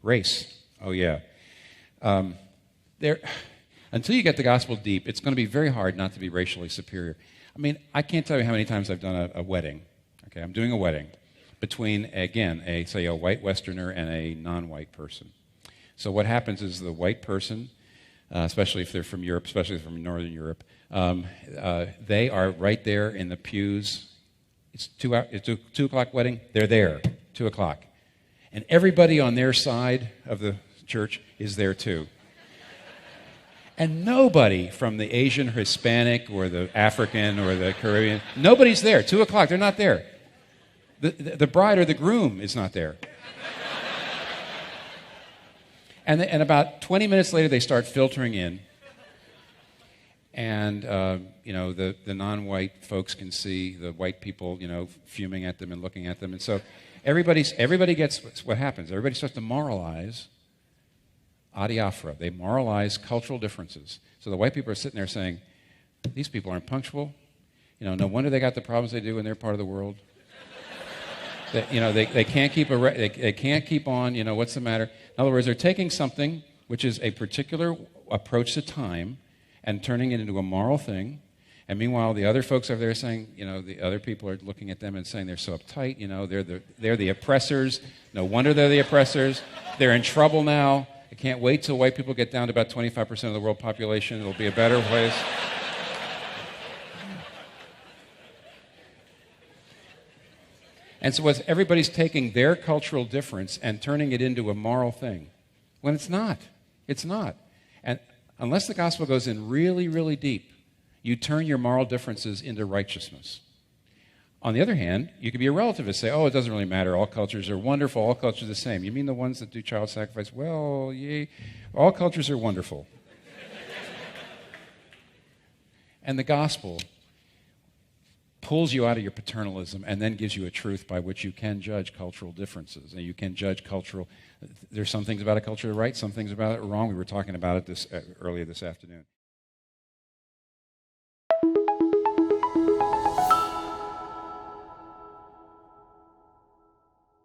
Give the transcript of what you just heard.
Race. Oh, yeah. Until you get the gospel deep, it's going to be very hard not to be racially superior. I mean, I can't tell you how many times I've done a wedding. Okay, I'm doing a wedding between, again, say a white Westerner and a non-white person. So what happens is the white person, especially if they're from Europe, especially from Northern Europe, they are right there in the pews. It's a 2 o'clock wedding. They're there, 2 o'clock. And everybody on their side of the church is there too. And nobody from the Asian, Hispanic, or the African, or the Caribbean, nobody's there. 2 o'clock, they're not there. The bride or the groom is not there. And about 20 minutes later, they start filtering in. And, the non-white folks can see the white people, fuming at them and looking at them. And so everybody gets what happens. Everybody starts to moralize adiaphora. They moralize cultural differences. So the white people are sitting there saying, these people aren't punctual. No wonder they got the problems they do in their part of the world. They can't keep they can't keep on. What's the matter? In other words, they're taking something which is a particular approach to time and turning it into a moral thing. And meanwhile, the other folks over there are saying, the other people are looking at them and saying they're so uptight. They're the oppressors. No wonder they're the oppressors. They're in trouble now. I can't wait till white people get down to about 25% of the world population. It'll be a better place. And so everybody's taking their cultural difference and turning it into a moral thing, when it's not. It's not. And unless the gospel goes in really, really deep, you turn your moral differences into righteousness. On the other hand, you could be a relativist, say, oh, it doesn't really matter. All cultures are wonderful. All cultures are the same. You mean the ones that do child sacrifice? Well, yeah, all cultures are wonderful. And the gospel pulls you out of your paternalism and then gives you a truth by which you can judge cultural differences. And you can judge there's some things about a culture that are right, some things about it are wrong. We were talking about it earlier this afternoon.